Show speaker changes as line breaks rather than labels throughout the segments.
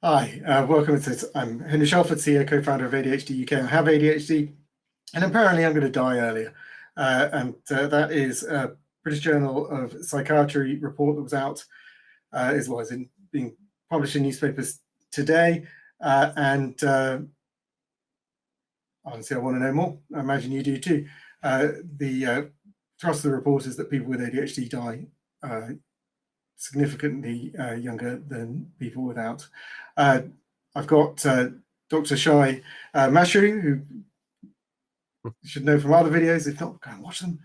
Hi, welcome to this. I'm Henry Shelford, CEO, co-founder of ADHD UK. I have ADHD, and apparently I'm going to die earlier. That is a British Journal of Psychiatry report that was out, being published in newspapers today. Honestly, I want to know more. I imagine you do too. The thrust of the report is that people with ADHD die significantly younger than people without. I've got Dr. Shyamal Mashru, who you should know from other videos. If not, go and watch them.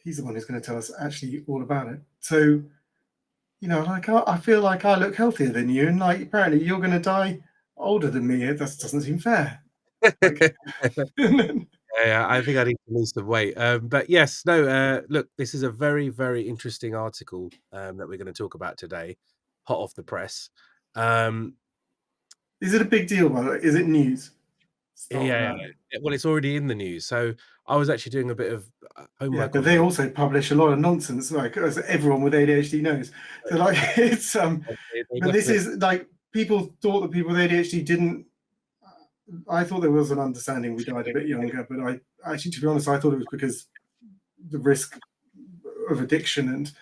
He's the one who's going to tell us actually all about it. So, I feel like I look healthier than you, and like apparently you're going to die older than me. That doesn't seem fair. Like,
Yeah, I think I need to lose some weight. But yes, no, look, this is a very, very interesting article that we're going to talk about today, hot off the press.
Is it a big deal, by the way? Is it news?
Yeah, well, it's already in the news. So I was actually doing a bit of homework
but
on
they
this.
also publish a lot of nonsense, like as everyone with ADHD knows. So like it's
They
but this
definitely,
is like people thought that people with ADHD didn't. I thought there was an understanding we died a bit younger, but I actually, to be honest, I thought it was because the risk of addiction and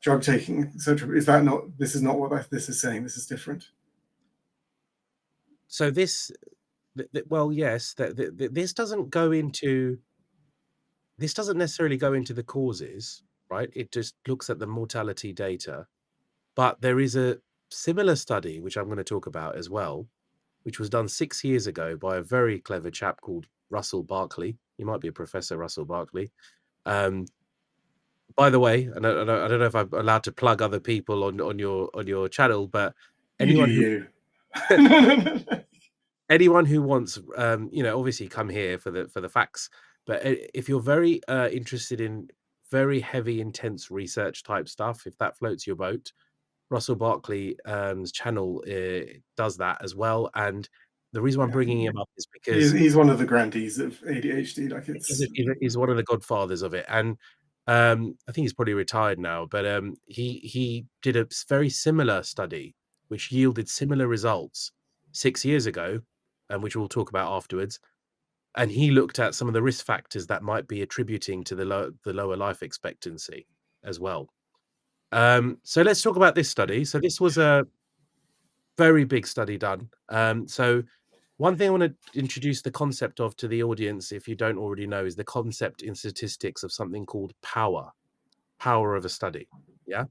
drug taking, etc. Is that not? This is not what this is saying. This is different.
so this, well, yes, this doesn't go into. This doesn't necessarily go into the causes, right? It just looks at the mortality data. But there is a similar study, which I'm going to talk about as well, which was done 6 years ago by a very clever chap called Russell Barkley. You might be a Professor Russell Barkley. By the way, I don't know if I'm allowed to plug other people on your channel, but
You do
anyone who
you.
anyone who wants, obviously come here for the facts. But if you're very interested in very heavy, intense research type stuff, if that floats your boat, Russell Barkley's channel does that as well. And the reason why I'm
Yeah.
bringing him up is because
He's one of the grandees of ADHD. Like it's
he's one of the godfathers of it. And I think he's probably retired now, but he did a very similar study which yielded similar results 6 years ago, and which we'll talk about afterwards. And he looked at some of the risk factors that might be attributing to the lower life expectancy as well. So let's talk about this study. So this was a very big study done. So one thing I want to introduce the concept of to the audience, if you don't already know, is the concept in statistics of something called power of a study. Yeah.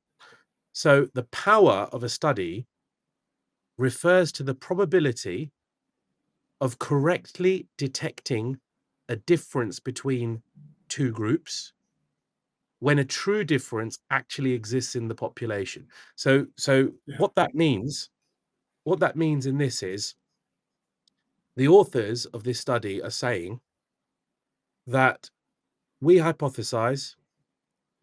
So the power of a study refers to the probability of correctly detecting a difference between two groups when a true difference actually exists in the population. So
yeah.
what that means in this is the authors of this study are saying that we hypothesize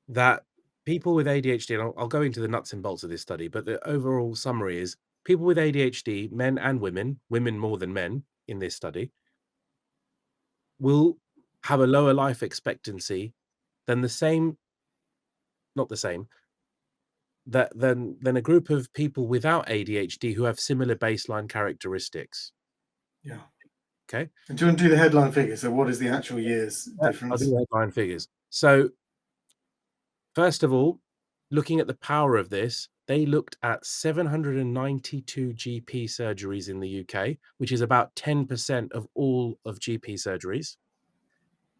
that people with ADHD, and I'll go into the nuts and bolts of this study, but the overall summary is people with ADHD, men and women more than men in this study, will have a lower life expectancy than the same, not the same, than a group of people without ADHD who have similar baseline characteristics.
Yeah.
Okay.
And do you want to do the headline figure? So what is the actual year's
I'll do
difference?
the headline figures. So first of all, looking at the power of this, they looked at 792 GP surgeries in the UK, which is about 10% of all of GP surgeries.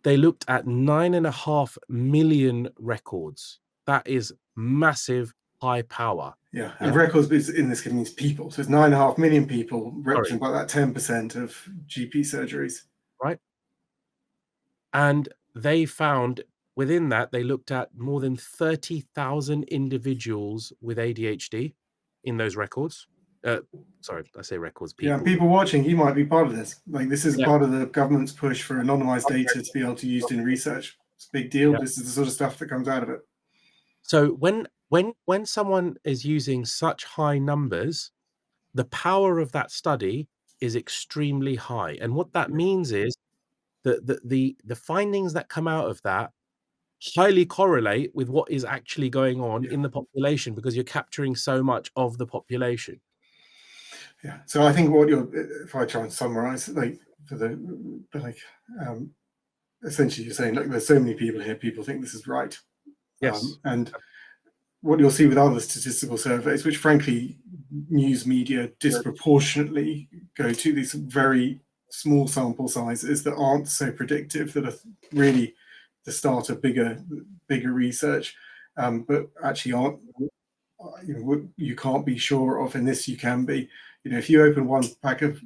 They looked at 9.5 million records. That is massive high power.
Yeah. And
Yeah.
records in this case means people. So it's 9.5 million people,
Sorry.
represent about that 10% of GP surgeries.
Right. And they found within that, they looked at more than 30,000 individuals with ADHD in those records. Sorry, I say records,
Yeah, and
people.
people watching, you might be part of this. Like this is
Yeah,
part of the government's push for anonymized data to be able to be used in research. It's a big deal.
yeah.
This is the sort of stuff that comes out of it.
So when someone is using such high numbers, the power of that study is extremely high. And what that
Yeah.
means is that the findings that come out of that highly correlate with what is actually going on
Yeah.
in the population because you're capturing so much of the population.
Yeah. So I think what you're, if I try and summarize, essentially you're saying, look, there's so many people here, people think this is right.
Yes.
And what you'll see with other statistical surveys, which frankly news media disproportionately go to, these very small sample sizes that aren't so predictive, that are really the start of bigger research, but actually aren't, you can't be sure of. In this you can be. If you open one pack of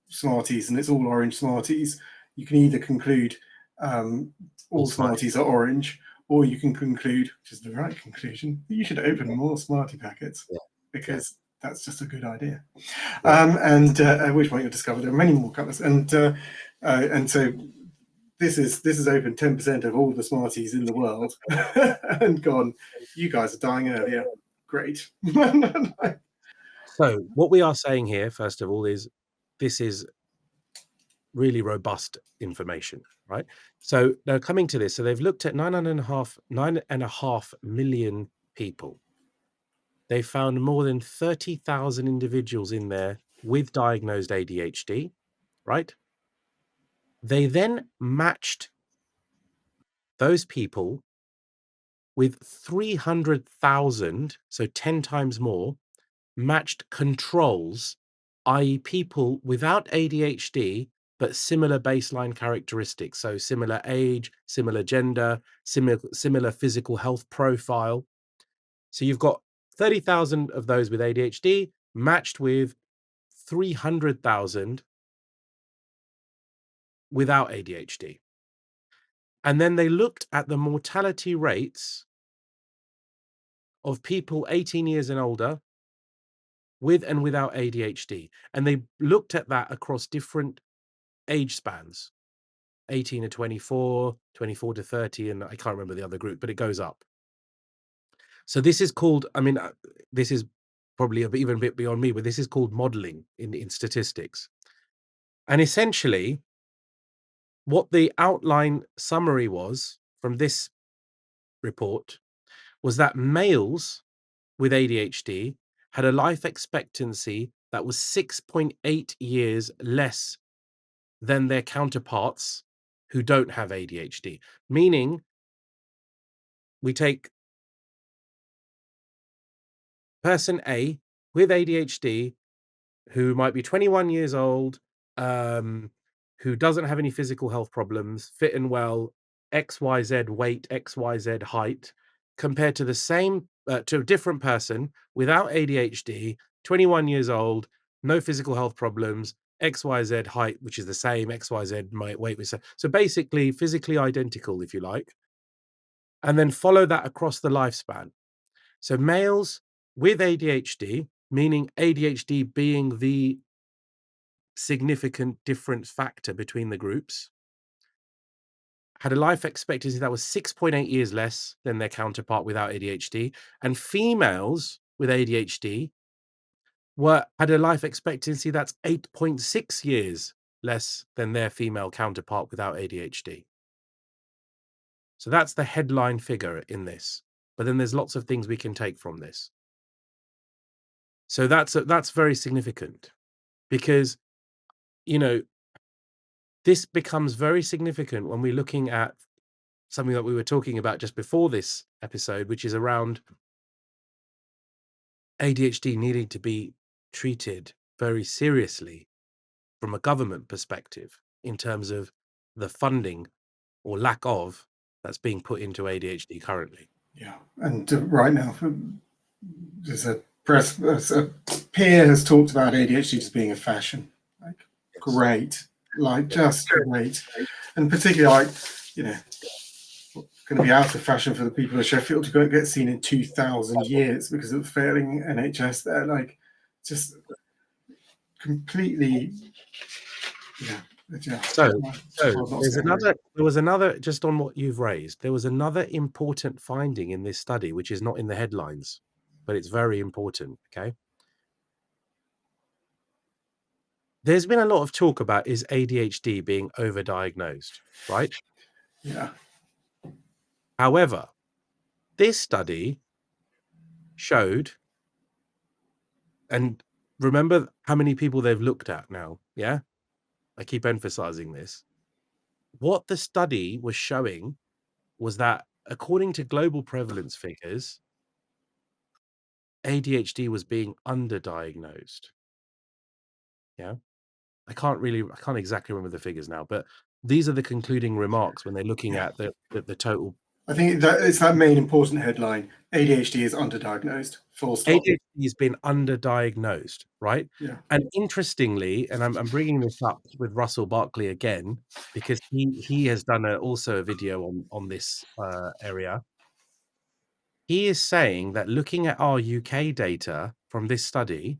Smarties and it's all orange Smarties, you can either conclude all Smarties are orange, or you can conclude, which is the right conclusion, that you should open more Smartie packets, because that's just a good idea. And at which point you'll discover there are many more colours. And so this has opened 10% of all the Smarties in the world and gone, you guys are dying earlier. Great.
So what we are saying here, first of all, is this is really robust information, right? So now coming to this, so they've looked at 9.5 million people. They found more than 30,000 individuals in there with diagnosed ADHD, right? They then matched those people with 300,000, so 10 times more, matched controls, i.e. people without ADHD, but similar baseline characteristics. So similar age, similar gender, similar physical health profile. So you've got 30,000 of those with ADHD matched with 300,000 without ADHD. And then they looked at the mortality rates of people 18 years and older with and without ADHD. And they looked at that across different age spans, 18 to 24, 24 to 30, and I can't remember the other group, but it goes up. So this is called, this is probably even a bit beyond me, but this is called modeling in statistics. And essentially, what the outline summary was from this report was that males with ADHD had a life expectancy that was 6.8 years less than their counterparts who don't have ADHD. Meaning, we take person A with ADHD who might be 21 years old, who doesn't have any physical health problems, fit and well, XYZ weight, XYZ height, compared to the same, to a different person without ADHD, 21 years old, no physical health problems, XYZ height, which is the same, XYZ weight, so basically physically identical, if you like, and then follow that across the lifespan. So males with ADHD, meaning ADHD being the significant difference factor between the groups, had a life expectancy that was 6.8 years less than their counterpart without ADHD, and females with ADHD had a life expectancy that's 8.6 years less than their female counterpart without ADHD. So that's the headline figure in this. But then there's lots of things we can take from this. So that's very significant, because, this becomes very significant when we're looking at something that we were talking about just before this episode, which is around ADHD needing to be treated very seriously from a government perspective in terms of the funding or lack of that's being put into ADHD currently.
Yeah, and right now, there's a peer has talked about ADHD as being a fashion. Like, yes. Great, like just great, and particularly like, going to be out of fashion for the people of Sheffield to go get seen in 2,000 years because of failing NHS there. Like, just completely, yeah.
So there was another, just on what you've raised, there was another important finding in this study, which is not in the headlines, but it's very important, okay? There's been a lot of talk about, is ADHD being overdiagnosed, right?
Yeah.
However, this study showed, and remember how many people they've looked at now. Yeah, I keep emphasizing this. What the study was showing was that according to global prevalence figures, ADHD was being underdiagnosed. Yeah, I can't exactly remember the figures now, but these are the concluding remarks when they're looking
Yeah.
at the total.
I think that it's that main important headline: ADHD is underdiagnosed. Full stop.
ADHD has been underdiagnosed, right?
Yeah.
And interestingly, and I'm bringing this up with Russell Barkley again because he has done also a video on this area. He is saying that looking at our UK data from this study,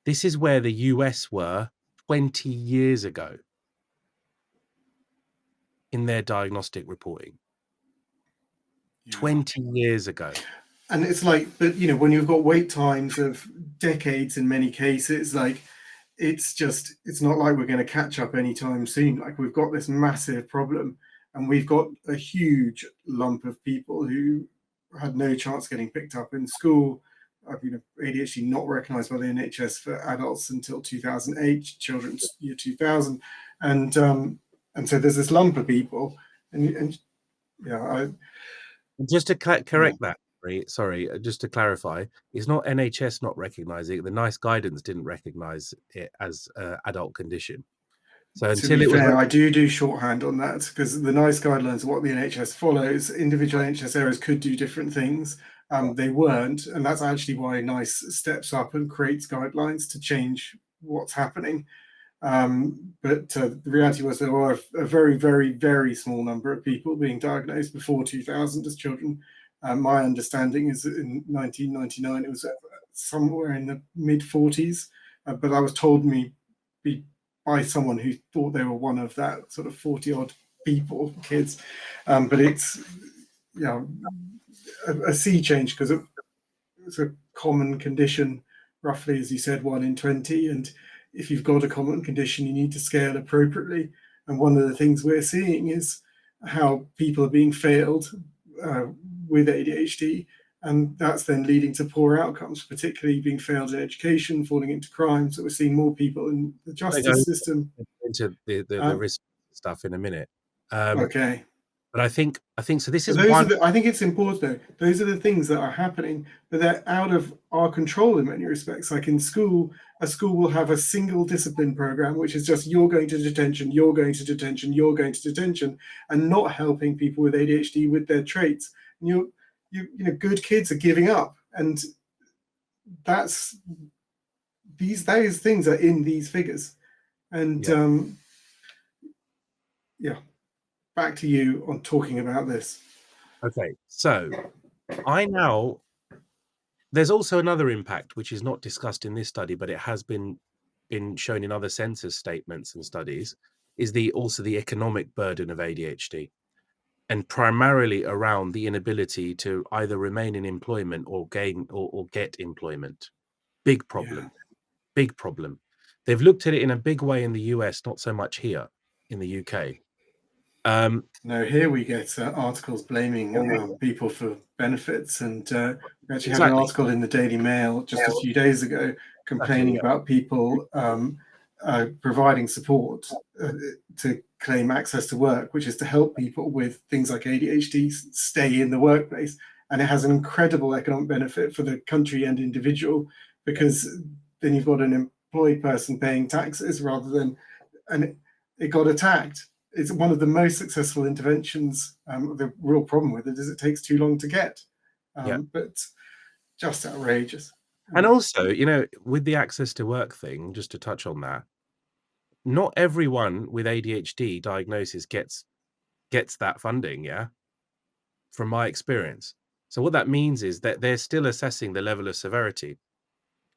this is where the US were 20 years ago in their diagnostic reporting.
Yeah.
20 years ago.
And it's like, but when you've got wait times of decades in many cases, like it's not like we're going to catch up anytime soon. Like we've got this massive problem, and we've got a huge lump of people who had no chance getting picked up in school. ADHD not recognised by the NHS for adults until 2008, children's year 2000, and so there's this lump of people, and yeah,
Just to correct that, sorry, just to clarify, it's not NHS not recognising it. The NICE guidance didn't recognise it as an adult condition. So
To
until
be
it was,
fair, I do shorthand on that because the NICE guidelines are what the NHS follows. Individual NHS areas could do different things. They weren't, and that's actually why NICE steps up and creates guidelines to change what's happening. But the reality was there were a very, very, very small number of people being diagnosed before 2000 as children. My understanding is that in 1999 it was somewhere in the mid 40s, but I was told by someone who thought they were one of that sort of 40 odd people, kids. But it's a sea change because it's a common condition, roughly, as you said, 1 in 20. And if you've got a common condition, you need to scale appropriately. And one of the things we're seeing is how people are being failed with ADHD. And that's then leading to poor outcomes, particularly being failed in education, falling into crime. So we're seeing more people in the justice system.
Into the risk stuff in a minute.
Okay.
But I think so. This
But
is one.
I think it's important though. Those are the things that are happening, but they're out of our control in many respects. Like in school, a school will have a single discipline program, which is just you're going to detention, you're going to detention, you're going to detention, and not helping people with ADHD with their traits. And good kids are giving up, and those things are in these figures. And back to you on talking about this.
Okay, so there's also another impact which is not discussed in this study, but it has been shown in other census statements and studies, is also the economic burden of ADHD, and primarily around the inability to either remain in employment or gain or get employment. Big problem. Big problem. They've looked at it in a big way in the US, not so much here in the UK.
No, here we get articles blaming people for benefits, and we actually had an article in the Daily Mail just a few days ago complaining about people providing support to claim access to work, which is to help people with things like ADHD stay in the workplace. And it has an incredible economic benefit for the country and individual, because then you've got an employed person paying taxes rather than, and it got attacked. It's one of the most successful interventions. The real problem with it is it takes too long to get, but just outrageous.
And also, with the access to work thing, just to touch on that, not everyone with ADHD diagnosis gets that funding, from my experience. So what that means is that they're still assessing the level of severity.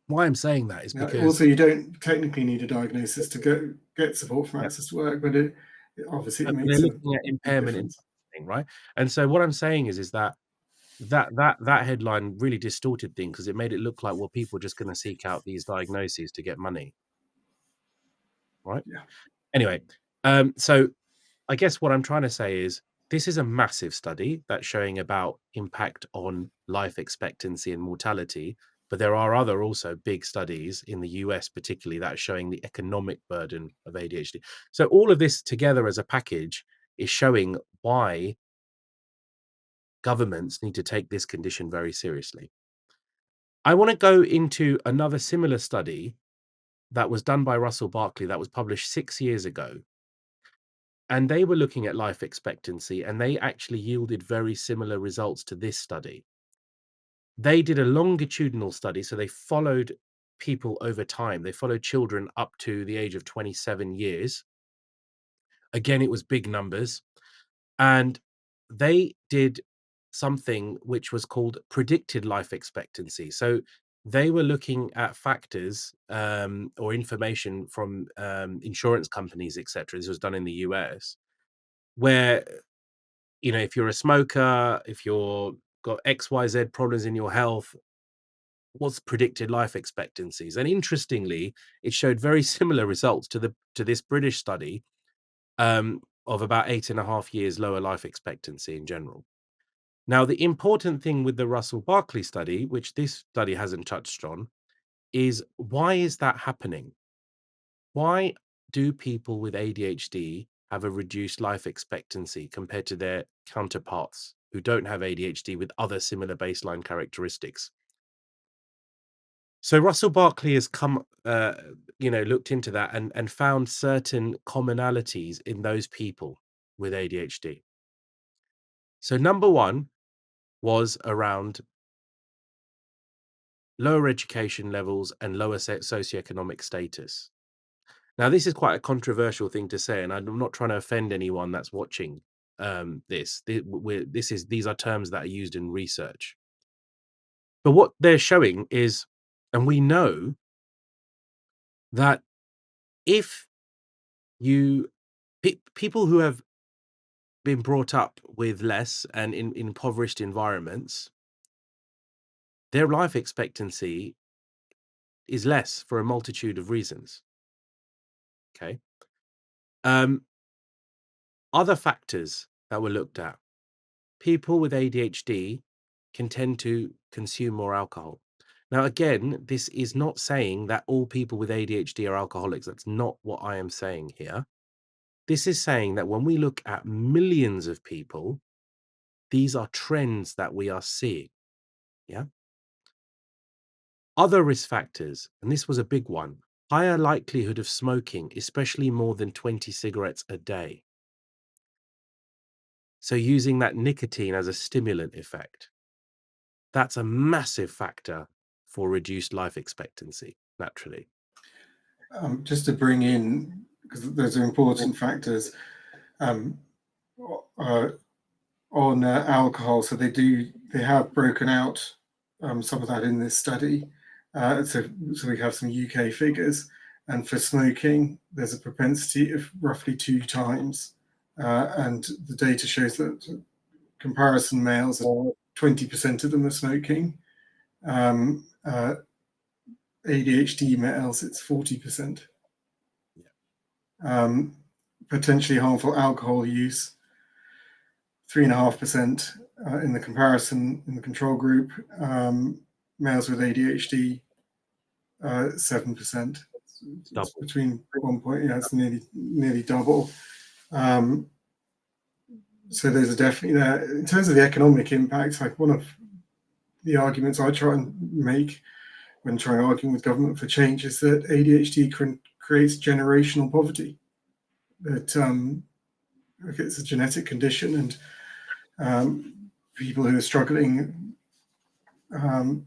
Why I'm saying that is because
also you don't technically need a diagnosis to get support from access to work, but it obviously makes
they're looking at impairment in something, right? And so what I'm saying is that headline really distorted things because it made it look like, well, people are just going to seek out these diagnoses to get money, right?
Yeah.
Anyway, so I guess what I'm trying to say is this is a massive study that's showing about impact on life expectancy and mortality. But there are other also big studies in the US, particularly, that are showing the economic burden of ADHD. So all of this together as a package is showing why governments need to take this condition very seriously. I want to go into another similar study that was done by Russell Barkley that was published 6 years ago. And they were looking at life expectancy, and they actually yielded very similar results to this study. They did a longitudinal study, so they followed people over time. They followed children up to the age of 27 years. Again, it was big numbers. And they did something which was called predicted life expectancy. So they were looking at factors or information from insurance companies, etc. This was done in the US, where, if you're a smoker, if you're got XYZ problems in your health, what's predicted life expectancies? And interestingly, it showed very similar results to this British study of about 8.5 years lower life expectancy in general. Now, the important thing with the Russell Barkley study, which this study hasn't touched on, is why is that happening? Why do people with ADHD have a reduced life expectancy compared to their counterparts who don't have ADHD with other similar baseline characteristics? So Russell Barkley has looked into that and found certain commonalities in those people with ADHD. So number one was around lower education levels and lower socioeconomic status. Now, this is quite a controversial thing to say, and I'm not trying to offend anyone that's watching this. These are terms that are used in research. But what they're showing is, and we know that if you people who have been brought up with less and in impoverished environments, their life expectancy is less for a multitude of reasons. Okay. Other factors that were looked at: people with ADHD can tend to consume more alcohol. Now, again, this is not saying that all people with ADHD are alcoholics. That's not what I am saying here. This is saying that when we look at millions of people, these are trends that we are seeing. Yeah. Other risk factors, and this was a big one: higher likelihood of smoking, especially more than 20 cigarettes a day. So using that nicotine as a stimulant effect, that's a massive factor for reduced life expectancy, naturally.
Just to bring in, because those are important factors, on alcohol. So they have broken out some of that in this study. So we have some UK figures, and for smoking, there's a propensity of roughly 2 times, and the data shows that comparison males, 20% of them are smoking. ADHD males, it's 40%. Potentially harmful alcohol use, 3.5% in the comparison in the control group. Males with ADHD, 7%. It's between 1 point. Yeah, it's nearly double. So there's a definitely there. In terms of the economic impact, like one of the arguments I try and make when trying to argue with government for change is that ADHD creates generational poverty. That it's a genetic condition, and people who are struggling, find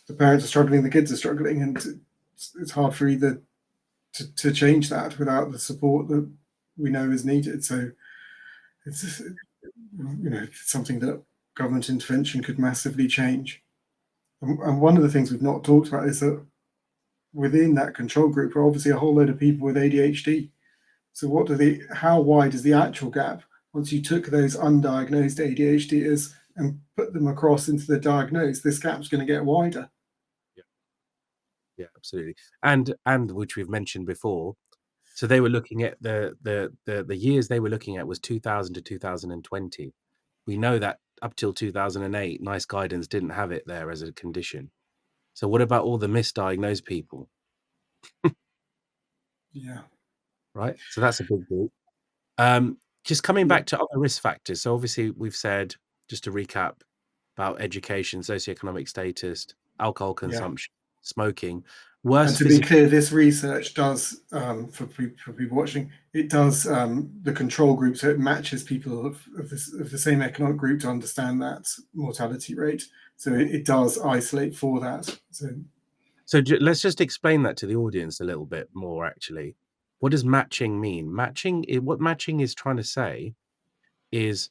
the parents are struggling, the kids are struggling, and it's hard for either to change that without the support that we know is needed. So it's something that government intervention could massively change. And one of the things we've not talked about is that within that control group are obviously a whole load of people with ADHD. So how wide is the actual gap once you took those undiagnosed ADHDers and put them across into the diagnosed? This gap's going to get wider.
Yeah, absolutely. And which we've mentioned before. So they were looking at the years they were looking at was 2000 to 2020. We know that up till 2008, nice guidance didn't have it there as a condition. So what about all the misdiagnosed people?
Yeah.
Right? So that's a big group. Just coming
Yeah.
back to other risk factors. So obviously we've said, just to recap, about education, socioeconomic status, alcohol
Yeah.
consumption, smoking, worse
And to be
physical.
clear, this research does, for people watching, it does the control group, so it matches people of the same economic group to understand that mortality rate. So it does isolate for that.
So let's just explain that to the audience a little bit more, actually. What does matching mean? What matching is trying to say is,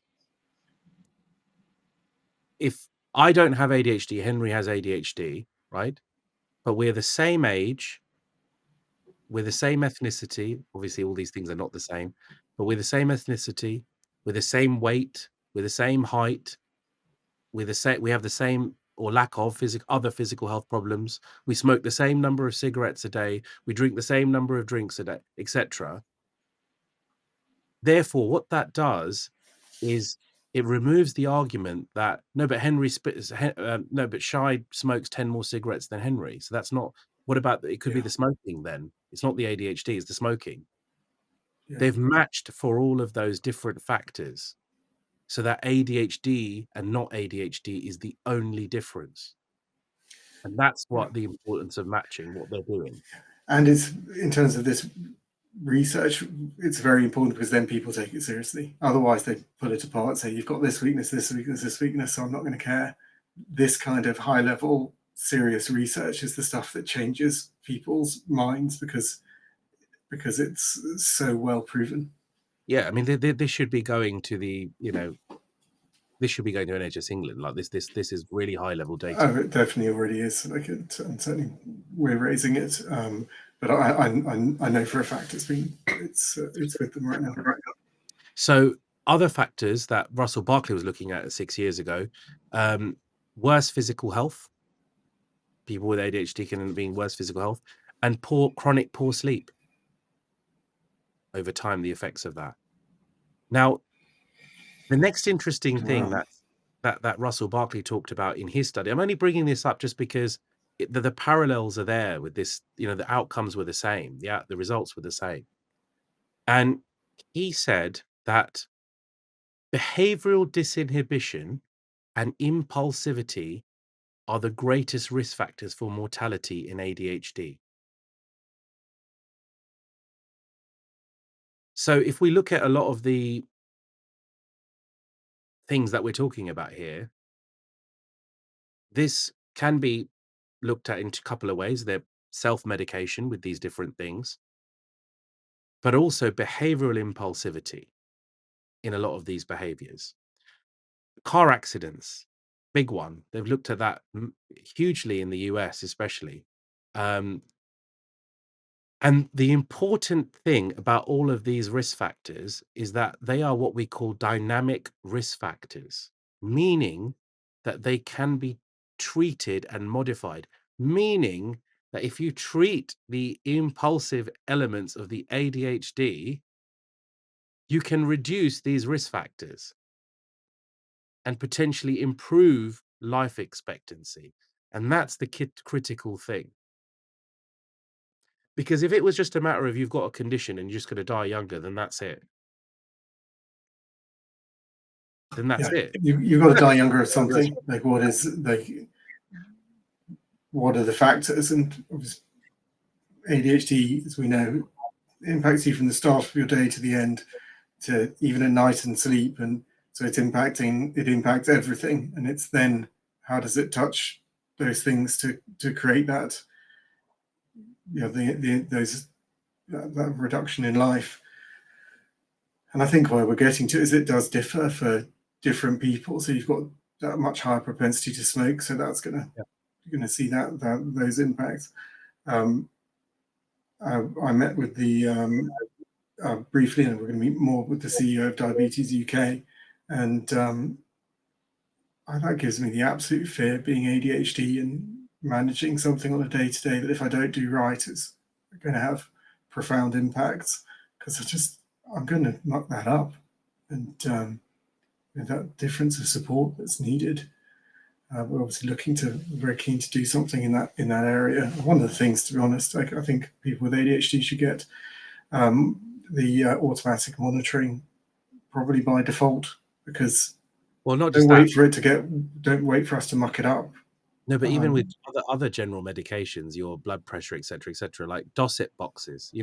if I don't have ADHD, Henry has ADHD, right? But we're the same age, we're the same ethnicity. Obviously, all these things are not the same, but we're the same ethnicity, we're the same weight, we're the same height, we have the same or lack of other physical health problems. We smoke the same number of cigarettes a day. We drink the same number of drinks a day, etc. Therefore, what that does is it removes the argument that no, but no, but Shy smokes 10 more cigarettes than Henry. So that's not. What about it? Could be
Yeah.
the smoking then. It's not the ADHD, it's the smoking.
Yeah.
They've matched for all of those different factors, so that ADHD and not ADHD is the only difference. And that's
Yeah.
what the importance of matching, what they're doing.
And it's, in terms of this research, it's very important because then people take it seriously. Otherwise, they pull it apart, say you've got this weakness, this weakness, this weakness, so I'm not going to care. This kind of high level, serious research is the stuff that changes people's minds because it's so well proven.
Yeah, I mean, this should be going to this should be going to NHS England. Like this is really high level data.
Oh, it definitely already is. Like, and certainly we're raising it. But I know for a fact it's with them right now.
So other factors that Russell Barkley was looking at 6 years ago, worse physical health. People with ADHD can be in worse physical health, and chronic poor sleep. Over time, the effects of that. Now, the next interesting thing
Wow.
that Russell Barkley talked about in his study. I'm only bringing this up just because the parallels are there with this. The outcomes were the same. Yeah, the results were the same. And he said that behavioral disinhibition and impulsivity are the greatest risk factors for mortality in ADHD. So if we look at a lot of the things that we're talking about here, this can be looked at in a couple of ways. They're self-medication with these different things, but also behavioral impulsivity in a lot of these behaviors. Car accidents, big one. They've looked at that hugely in the US, especially. Um, And the important thing about all of these risk factors is that they are what we call dynamic risk factors, meaning that they can be treated and modified, meaning that if you treat the impulsive elements of the ADHD, you can reduce these risk factors and potentially improve life expectancy. And that's the critical thing. Because if it was just a matter of you've got a condition and you're just going to die younger, then that's it. Then that's
Yeah,
it.
you've got to die younger of something. Like, what are the factors? And ADHD, as we know, impacts you from the start of your day to the end, to even at night and sleep. And so it impacts everything. And it's then, how does it touch those things to create that, that reduction in life. And I think where we're getting to is it does differ for different people. So you've got that much higher propensity to smoke, so that's you're gonna see those impacts. I met with the briefly, and we're going to meet more with the CEO of Diabetes UK, and that gives me the absolute fear, being ADHD and managing something on a day-to-day, that if I don't do right, it's going to have profound impacts, because I'm going to muck that up. And that difference of support that's needed. We're obviously very keen to do something in that area. One of the things, to be honest, I think people with ADHD should get the automatic monitoring probably by default, because
Well, not
don't
just that.
wait for us to muck it up.
No, but even with other general medications, your blood pressure, et cetera, like Dosset boxes,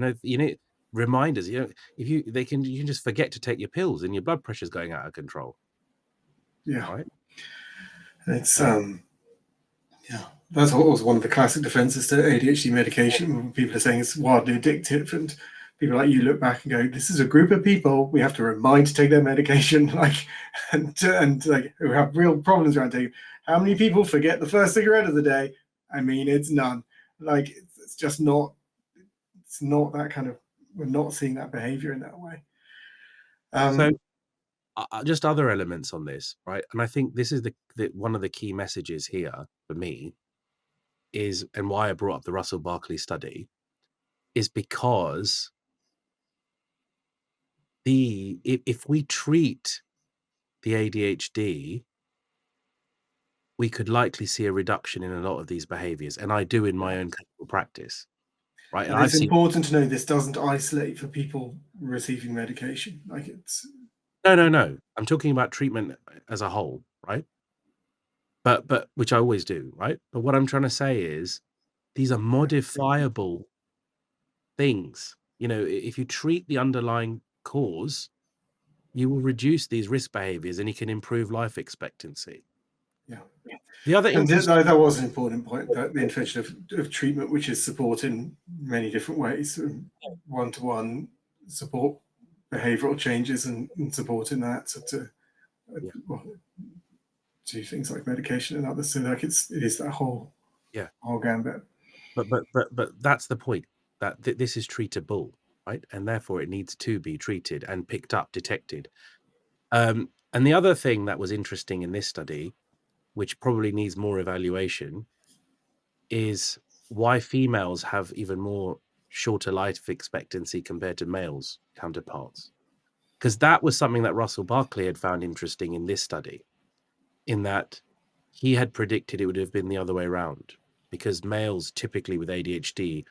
reminders, if you can just forget to take your pills and your blood pressure's going out of control,
Yeah,
right?
it's
Uh,
yeah, that's always one of the classic defenses to ADHD medication. When people are saying it's wildly addictive, and people like you look back and go, "This is a group of people we have to remind to take their medication," like, and like who have real problems around taking. How many people forget the first cigarette of the day? I mean, it's none. Like, it's just not. It's not that kind of. We're not seeing that behavior in that way.
so just other elements on this, right? And I think this is the one of the key messages here for me is, and why I brought up the Russell Barkley study, is because if we treat the ADHD, we could likely see a reduction in a lot of these behaviors, and I do in my own clinical practice, right? And
But
I've
it's
seen
important to know this doesn't isolate for people receiving medication. Like, it's
no. I'm talking about treatment as a whole, right? But which I always do, right? But what I'm trying to say is these are modifiable things. If you treat the underlying cause, you will reduce these risk behaviors and you can improve life expectancy.
yeah.
The other
And
interesting
that was an important point, that the intervention of treatment, which is support in many different ways, one-to-one support, behavioral changes, and support in that, so to
yeah,
well, do things like medication and others. So like it is that whole
yeah.
gambit.
But that's the point, that this is treatable, right? And therefore it needs to be treated and picked up, detected. And the other thing that was interesting in this study, which probably needs more evaluation, is why females have even more shorter life expectancy compared to males counterparts. Because that was something that Russell Barkley had found interesting in this study, in that he had predicted it would have been the other way around, because males typically with ADHD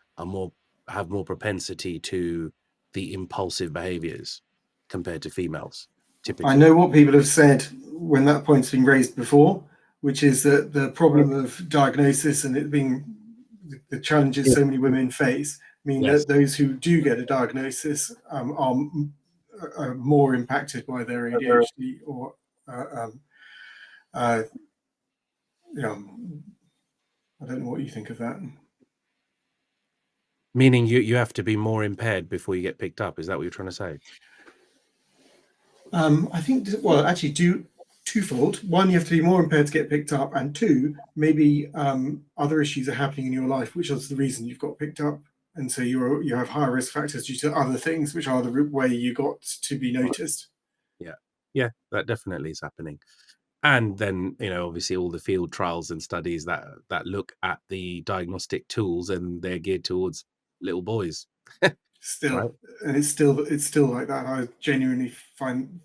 have more propensity to the impulsive behaviors compared to females,
I
typically.
know what people have said when that point's been raised before, which is that the problem of diagnosis and it being the challenges
Yeah.
so many women face mean
Yes.
that those who do get a diagnosis are more impacted by their ADHD, or uh, um, uh, you know, I don't know what you think of that.
Meaning you have to be more impaired before you get picked up. Is that what you're trying to say?
I think, well, actually, twofold. One, you have to be more impaired to get picked up, and two, maybe other issues are happening in your life, which is the reason you've got picked up, and so you have higher risk factors due to other things, which are the way you got to be
Right.
noticed.
Yeah. Yeah, that definitely is happening. And then, obviously all the field trials and studies that look at the diagnostic tools, and they're geared towards little boys,
Still,
right?
and it's still like that. I genuinely found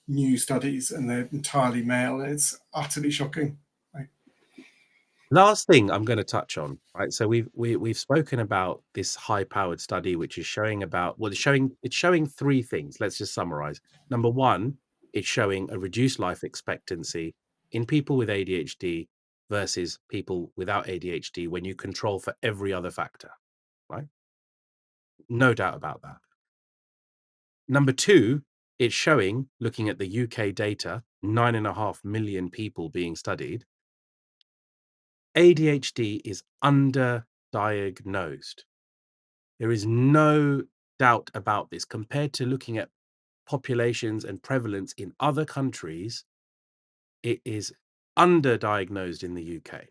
new studies, and they're entirely male, and it's utterly shocking. Like,
Last thing I'm going to touch on, right? So we've spoken about this high-powered study, which is showing about, well, it's showing three things. Let's just summarize. Number one, it's showing a reduced life expectancy in people with ADHD versus people without ADHD when you control for every other factor, right? No doubt about that. Number two, it's showing, looking at the UK data, 9.5 million people being studied, ADHD is underdiagnosed. There is no doubt about this. Compared to looking at populations and prevalence in other countries, it is underdiagnosed in the UK.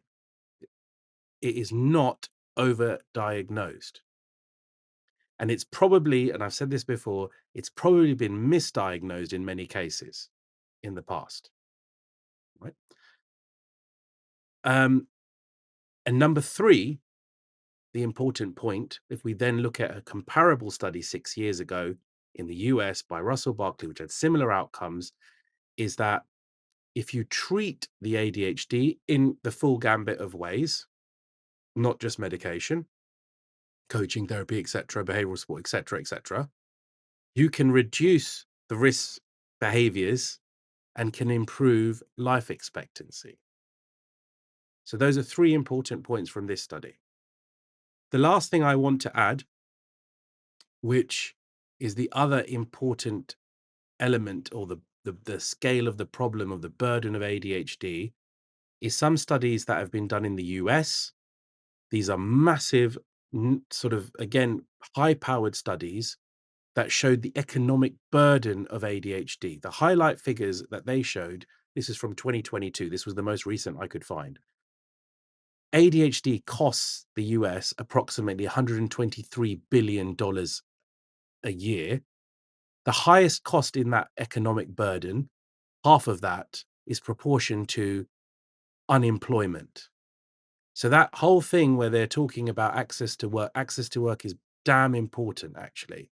It is not overdiagnosed. And it's probably, and I've said this before, it's probably been misdiagnosed in many cases in the past, right? Um, and number three, the important point, if we then look at a comparable study 6 years ago, in the US by Russell Barkley, which had similar outcomes, is that if you treat the ADHD in the full gambit of ways, not just medication, coaching, therapy, etc., behavioral support, etc., you can reduce the risk behaviors and can improve life expectancy. So those are 3 important points from this study. The last thing I want to add, which is the other important element, or the scale of the problem of the burden of ADHD, is some studies that have been done in the US. These are massive, sort of, again, high-powered studies that showed the economic burden of ADHD. The highlight figures that they showed, this is from 2022. This was the most recent I could find. ADHD costs the US approximately $123 billion a year. The highest cost in that economic burden, half of that, is proportion to unemployment. So that whole thing where they're talking about access to work is damn important, actually.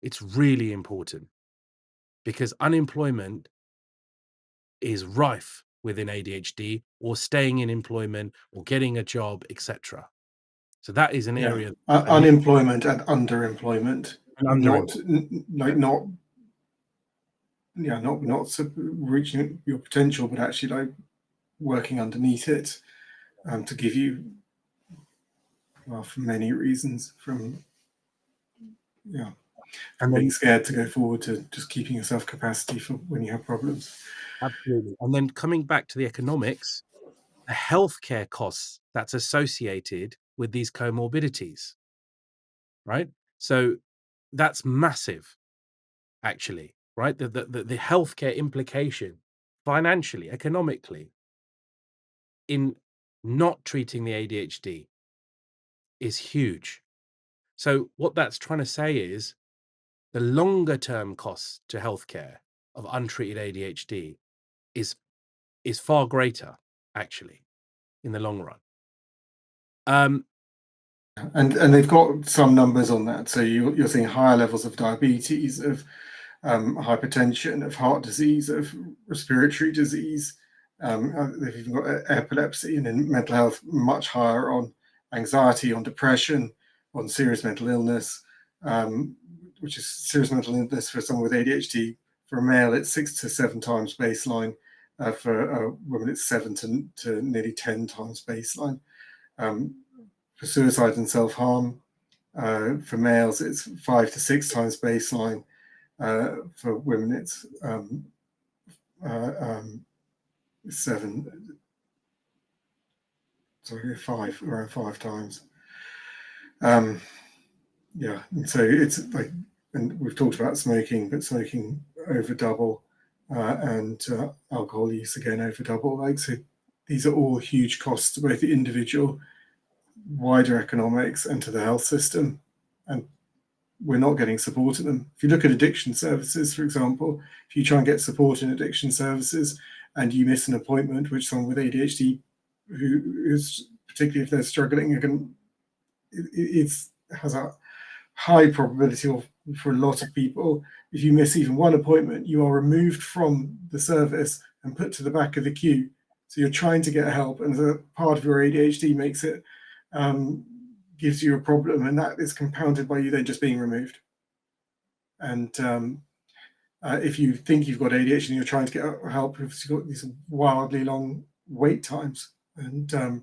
It's really important because unemployment is rife within ADHD, or staying in employment or getting a job, etc. So that is an area
Unemployment and underemployment,
and
not reaching your potential, but actually like working underneath it, to give you, well, for many reasons, from being scared to go forward to just keeping yourself capacity for when you have problems.
Absolutely. And then coming back to the economics, the healthcare costs that's associated with these comorbidities, right? So that's massive, actually, right? The healthcare implication, financially, economically, in not treating the ADHD is huge. So what that's trying to say is the longer term costs to healthcare of untreated ADHD is far greater, actually, in the long run.
And they've got some numbers on that. So you're seeing higher levels of diabetes, of hypertension, of heart disease, of respiratory disease. They've even got epilepsy, and in mental health, much higher on anxiety, on depression, on serious mental illness, which is serious mental illness for someone with ADHD. For a male, it's 6 to 7 times baseline. For a woman, it's 7 to nearly 10 times baseline. For suicide and self-harm, for males, it's 5 to 6 times baseline. For women, it's around 5 times. Yeah, and so it's like, and we've talked about smoking, but smoking over double, and alcohol use again over double. Like, so these are all huge costs to both the individual, wider economics, and to the health system, and we're not getting support in them. If you look at addiction services, for example, if you try and get support in addiction services and you miss an appointment, which someone with ADHD, who is, particularly if they're struggling, it has a high probability of, for a lot of people, if you miss even one appointment, you are removed from the service and put to the back of the queue. So you're trying to get help, and the part of your ADHD makes it, gives you a problem, and that is compounded by you then just being removed. And if you think you've got ADHD and you're trying to get help, you've got these wildly long wait times. And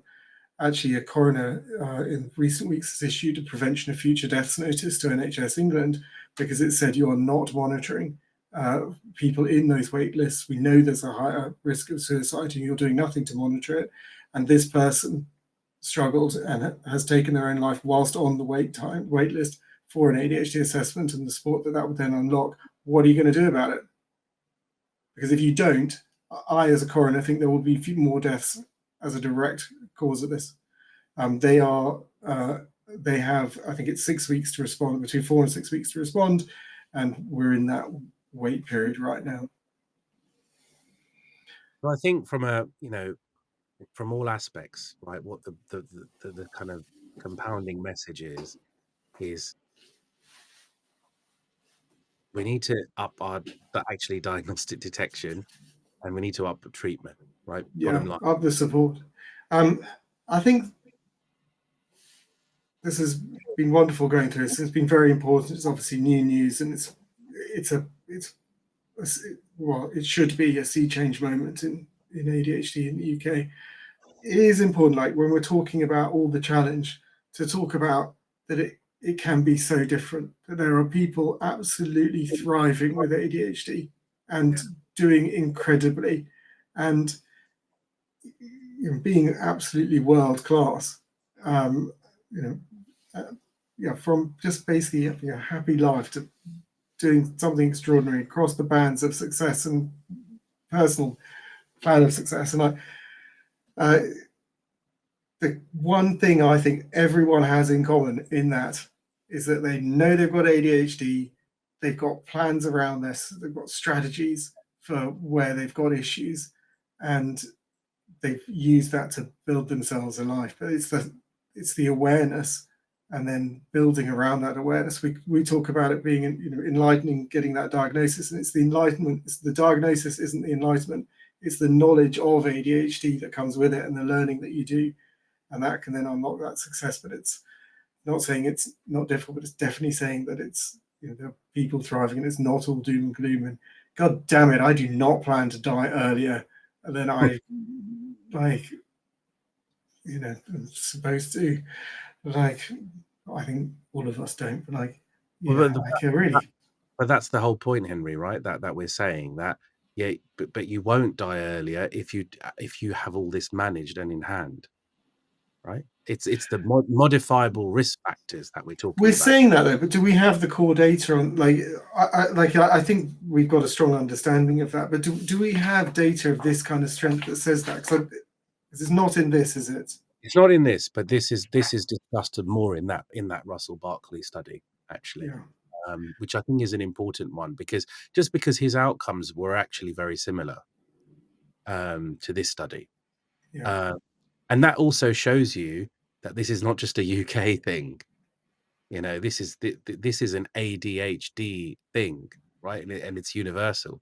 actually, a coroner in recent weeks has issued a prevention of future deaths notice to NHS England because it said you are not monitoring people in those wait lists. We know there's a higher risk of suicide and you're doing nothing to monitor it. And this person struggled and has taken their own life whilst on the wait list for an ADHD assessment, and the support that would then unlock. What are you going to do about it? Because if you don't, I, as a coroner, think there will be more deaths as a direct cause of this. They have, I think it's 6 weeks to respond, between 4 and 6 weeks to respond, and we're in that wait period right now.
Well, I think from from all aspects, right, what the kind of compounding message is we need to up our actually diagnostic detection, and we need to up treatment, right?
Yeah,
Bottom line.
up the support. I think this has been wonderful going through this. It's been very important. It's obviously new news, and well, it should be a sea change moment in ADHD in the UK. It is important, like when we're talking about all the challenge, to talk about that it can be so different, that there are people absolutely thriving with ADHD and doing incredibly, and being absolutely world class. From just basically a happy life to doing something extraordinary across the bands of success and personal plan of success. And the one thing I think everyone has in common in that is that they know they've got ADHD, they've got plans around this, they've got strategies for where they've got issues, and they've used that to build themselves a life. But it's the awareness, and then building around that awareness. We talk about it being enlightening, getting that diagnosis, and it's the enlightenment. It's the diagnosis isn't the enlightenment. It's the knowledge of ADHD that comes with it, and the learning that you do, and that can then unlock that success. But it's not saying it's not difficult, but it's definitely saying that it's there are people thriving, and it's not all doom and gloom. And God damn it, I do not plan to die earlier than I I'm supposed to. Like, I think all of us don't, but really.
But that's the whole point, Henry, right? That we're saying that, yeah, but you won't die earlier if you have all this managed and in hand, right? It's the modifiable risk factors that we're talking
We're
about.
saying that though, but do we have the core data on I think we've got a strong understanding of that, but do we have data of this kind of strength that says that? Because it's not in this, is it?
It's not in this, but this is discussed more in that Russell Barkley study, actually.
Yeah.
Which I think is an important one, because his outcomes were actually very similar to this study.
Yeah.
And that also shows you that this is not just a UK thing. This is an ADHD thing, right? And it's universal.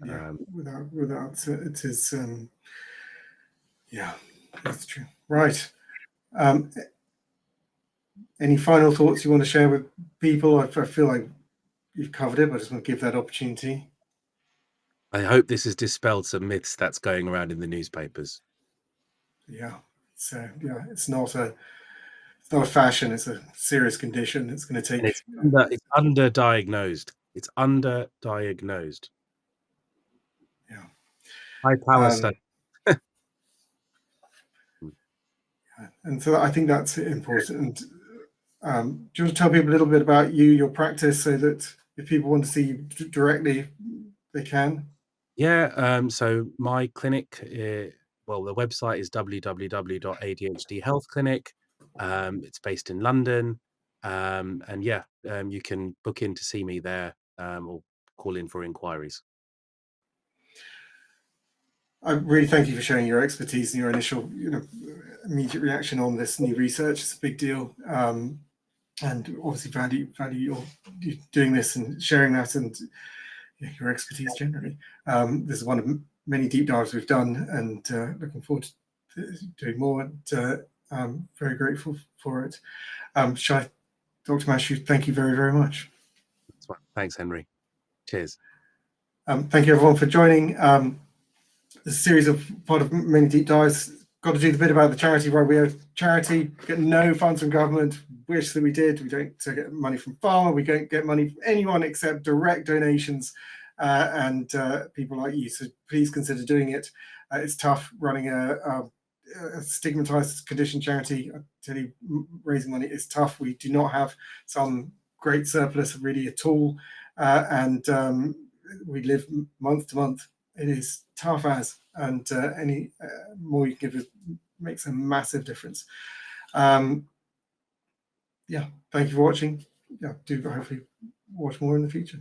Yeah. Without it is yeah, that's true. Right. Any final thoughts you want to share with people? I feel like you've covered it, but I just want to give that opportunity.
I hope this has dispelled some myths that's going around in the newspapers.
Yeah. So it's not a fashion. It's a serious condition. It's going to take.
And it's underdiagnosed. It's underdiagnosed.
Yeah.
High power study.
And so I think that's important. And do you want to tell people a little bit about your practice, so that if people want to see you directly, they can?
Yeah. So my clinic, well, the website is www.ADHD Health Clinic. It's based in London. And yeah, you can book in to see me there, or call in for inquiries.
I really thank you for sharing your expertise and your initial, immediate reaction on this new research. It's a big deal, and obviously value you doing this and sharing that, and your expertise generally. This is one of many deep dives we've done, and looking forward to doing more. And I'm very grateful for it. Dr. Mashru, thank you very, very much.
Thanks, Henry. Cheers.
Thank you, everyone, for joining. This series of part of many deep dives. Got to do the bit about the charity, right? We have charity, get no funds from government. Wish that we did. We don't get money from pharma. We don't get money from anyone except direct donations and people like you. So please consider doing it. It's tough running a stigmatized condition charity. I tell you, raising money is tough. We do not have some great surplus really at all, and we live month to month. It is tough and any more you can give makes a massive difference. Thank you for watching. Do hopefully watch more in the future.